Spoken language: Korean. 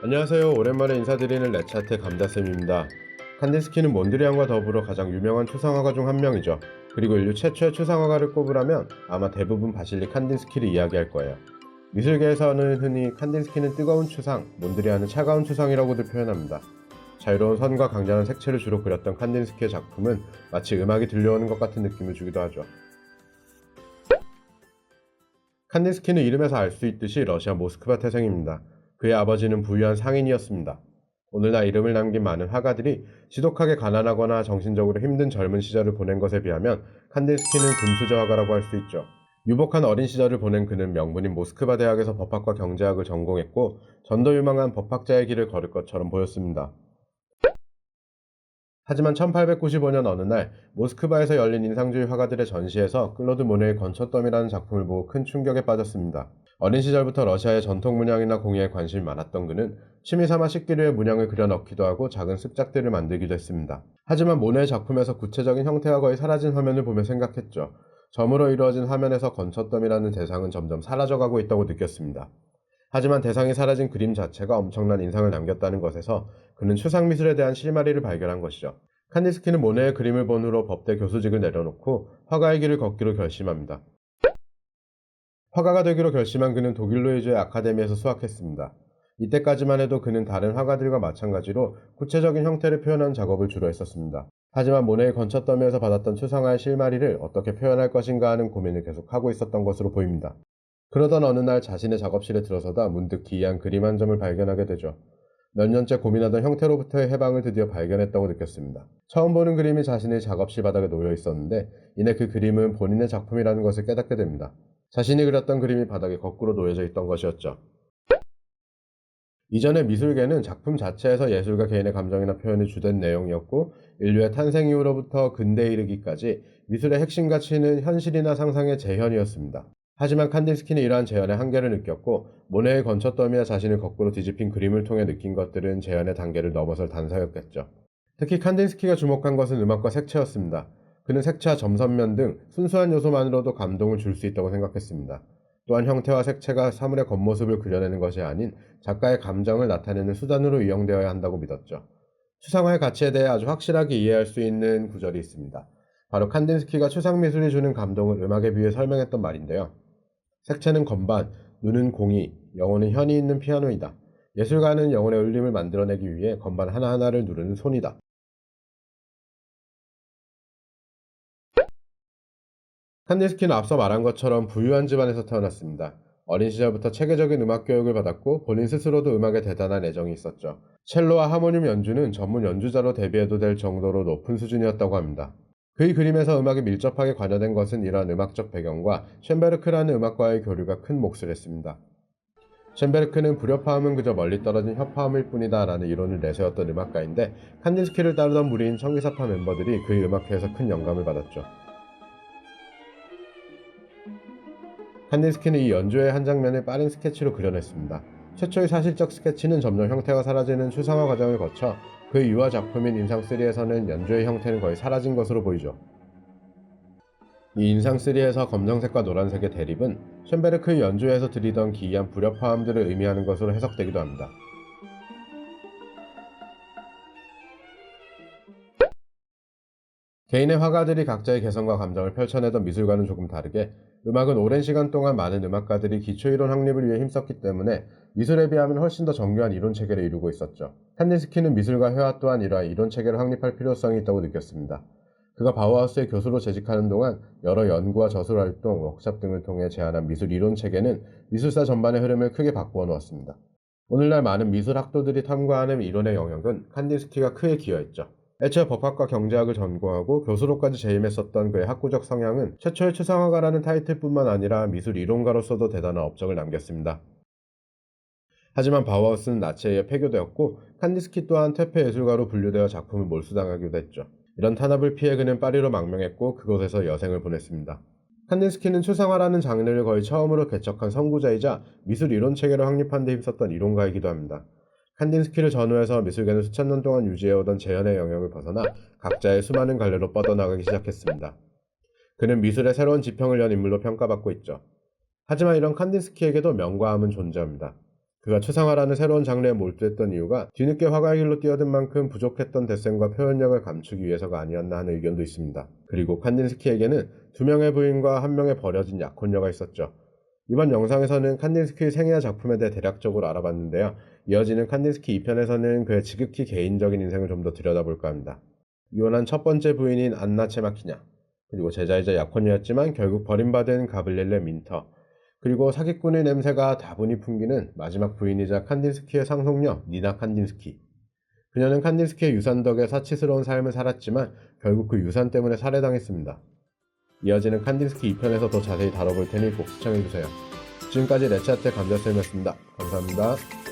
안녕하세요. 오랜만에 인사드리는 레차트 감다쌤입니다. 칸딘스키는 몬드리안과 더불어 가장 유명한 추상화가 중 한 명이죠. 그리고 인류 최초의 추상화가를 꼽으라면 아마 대부분 바실리 칸딘스키를 이야기할 거예요. 미술계에서는 흔히 칸딘스키는 뜨거운 추상, 몬드리안은 차가운 추상이라고도 표현합니다. 자유로운 선과 강렬한 색채를 주로 그렸던 칸딘스키의 작품은 마치 음악이 들려오는 것 같은 느낌을 주기도 하죠. 칸딘스키는 이름에서 알 수 있듯이 러시아 모스크바 태생입니다. 그의 아버지는 부유한 상인이었습니다. 오늘날 이름을 남긴 많은 화가들이 지독하게 가난하거나 정신적으로 힘든 젊은 시절을 보낸 것에 비하면 칸딘스키는 금수저 화가라고 할 수 있죠. 유복한 어린 시절을 보낸 그는 명문인 모스크바 대학에서 법학과 경제학을 전공했고 전도 유망한 법학자의 길을 걸을 것처럼 보였습니다. 하지만 1895년 어느 날 모스크바에서 열린 인상주의 화가들의 전시에서 클로드 모네의 건초더미라는 작품을 보고 큰 충격에 빠졌습니다. 어린 시절부터 러시아의 전통 문양이나 공예에 관심이 많았던 그는 취미삼아 식기류에 문양을 그려 넣기도 하고 작은 습작들을 만들기도 했습니다. 하지만 모네의 작품에서 구체적인 형태가 거의 사라진 화면을 보며 생각했죠. 점으로 이루어진 화면에서 건초더미라는 대상은 점점 사라져가고 있다고 느꼈습니다. 하지만 대상이 사라진 그림 자체가 엄청난 인상을 남겼다는 것에서 그는 추상미술에 대한 실마리를 발견한 것이죠. 칸디스키는 모네의 그림을 본 후로 법대 교수직을 내려놓고 화가의 길을 걷기로 결심합니다. 화가가 되기로 결심한 그는 독일 노이즈의 아카데미에서 수학했습니다. 이때까지만 해도 그는 다른 화가들과 마찬가지로 구체적인 형태를 표현한 작업을 주로 했었습니다. 하지만 모네의 건초더미에서 받았던 추상화의 실마리를 어떻게 표현할 것인가 하는 고민을 계속하고 있었던 것으로 보입니다. 그러던 어느 날 자신의 작업실에 들어서다 문득 기이한 그림 한 점을 발견하게 되죠. 몇 년째 고민하던 형태로부터의 해방을 드디어 발견했다고 느꼈습니다. 처음 보는 그림이 자신의 작업실 바닥에 놓여 있었는데 이내 그 그림은 본인의 작품이라는 것을 깨닫게 됩니다. 자신이 그렸던 그림이 바닥에 거꾸로 놓여져 있던 것이었죠. 이전의 미술계는 작품 자체에서 예술가 개인의 감정이나 표현이 주된 내용이었고 인류의 탄생 이후로부터 근대에 이르기까지 미술의 핵심 가치는 현실이나 상상의 재현이었습니다. 하지만 칸딘스키는 이러한 재현의 한계를 느꼈고 모네의 건초더미와 자신을 거꾸로 뒤집힌 그림을 통해 느낀 것들은 재현의 단계를 넘어설 단서였겠죠. 특히 칸딘스키가 주목한 것은 음악과 색채였습니다. 그는 색채와 점선면 등 순수한 요소만으로도 감동을 줄 수 있다고 생각했습니다. 또한 형태와 색채가 사물의 겉모습을 그려내는 것이 아닌 작가의 감정을 나타내는 수단으로 이용되어야 한다고 믿었죠. 추상화의 가치에 대해 아주 확실하게 이해할 수 있는 구절이 있습니다. 바로 칸딘스키가 추상미술이 주는 감동을 음악에 비해 설명했던 말인데요. 색채는 건반, 눈은 공이, 영혼은 현이 있는 피아노이다. 예술가는 영혼의 울림을 만들어내기 위해 건반 하나하나를 누르는 손이다. 칸디스키는 앞서 말한 것처럼 부유한 집안에서 태어났습니다. 어린 시절부터 체계적인 음악 교육을 받았고 본인 스스로도 음악에 대단한 애정이 있었죠. 첼로와 하모니움 연주는 전문 연주자로 데뷔해도 될 정도로 높은 수준이었다고 합니다. 그의 그림에서 음악이 밀접하게 관여된 것은 이러한 음악적 배경과 쇤베르크라는 음악과의 교류가 큰 몫을 했습니다. 쇤베르크는 불협화음은 그저 멀리 떨어진 협화음일 뿐이다 라는 이론을 내세웠던 음악가인데 칸딘스키를 따르던 무리인 청기사파 멤버들이 그의 음악회에서 큰 영감을 받았죠. 칸딘스키는 이 연주의 한 장면을 빠른 스케치로 그려냈습니다. 최초의 사실적 스케치는 점점 형태가 사라지는 추상화 과정을 거쳐 그의 유화 작품인 인상3에서는 연주의 형태는 거의 사라진 것으로 보이죠. 이 인상3에서 검정색과 노란색의 대립은 쇤베르크의 연주에서 들이던 기이한 불협화음들을 의미하는 것으로 해석되기도 합니다. 개인의 화가들이 각자의 개성과 감정을 펼쳐내던 미술과는 조금 다르게 음악은 오랜 시간 동안 많은 음악가들이 기초이론 확립을 위해 힘썼기 때문에 미술에 비하면 훨씬 더 정교한 이론 체계를 이루고 있었죠. 칸딘스키는 미술과 회화 또한 이러한 이론 체계를 확립할 필요성이 있다고 느꼈습니다. 그가 바우하우스의 교수로 재직하는 동안 여러 연구와 저술 활동, 워크숍 등을 통해 제안한 미술 이론 체계는 미술사 전반의 흐름을 크게 바꾸어 놓았습니다. 오늘날 많은 미술 학도들이 탐구하는 이론의 영역은 칸딘스키가 크게 기여했죠. 애초에 법학과 경제학을 전공하고 교수로까지 재임했었던 그의 학구적 성향은 최초의 추상화가라는 타이틀뿐만 아니라 미술 이론가로서도 대단한 업적을 남겼습니다. 하지만 바우하우스는 나치에 의해 폐교되었고 칸딘스키 또한 퇴폐 예술가로 분류되어 작품을 몰수당하기도 했죠. 이런 탄압을 피해 그는 파리로 망명했고 그곳에서 여생을 보냈습니다. 칸딘스키는 추상화라는 장르를 거의 처음으로 개척한 선구자이자 미술 이론 체계를 확립한 데 힘썼던 이론가이기도 합니다. 칸딘스키를 전후해서 미술계는 수천 년 동안 유지해오던 재현의 영역을 벗어나 각자의 수많은 갈래로 뻗어나가기 시작했습니다. 그는 미술의 새로운 지평을 연 인물로 평가받고 있죠. 하지만 이런 칸딘스키에게도 명과함은 존재합니다. 그가 추상화라는 새로운 장르에 몰두했던 이유가 뒤늦게 화가의 길로 뛰어든 만큼 부족했던 데센과 표현력을 감추기 위해서가 아니었나 하는 의견도 있습니다. 그리고 칸딘스키에게는 2명의 부인과 1명의 버려진 약혼녀가 있었죠. 이번 영상에서는 칸딘스키의 생애와 작품에 대해 대략적으로 알아봤는데요. 이어지는 칸딘스키 2편에서는 그의 지극히 개인적인 인생을 좀 더 들여다볼까 합니다. 이혼한 첫 번째 부인인 안나 체마키냐, 그리고 제자이자 약혼녀였지만 결국 버림받은 가브리엘레 민터, 그리고 사기꾼의 냄새가 다분히 풍기는 마지막 부인이자 칸딘스키의 상속녀 니나 칸딘스키. 그녀는 칸딘스키의 유산 덕에 사치스러운 삶을 살았지만 결국 그 유산 때문에 살해당했습니다. 이어지는 칸딘스키 2편에서 더 자세히 다뤄볼 테니 꼭 시청해주세요. 지금까지 레차트 감자쌤이었습니다. 감사합니다.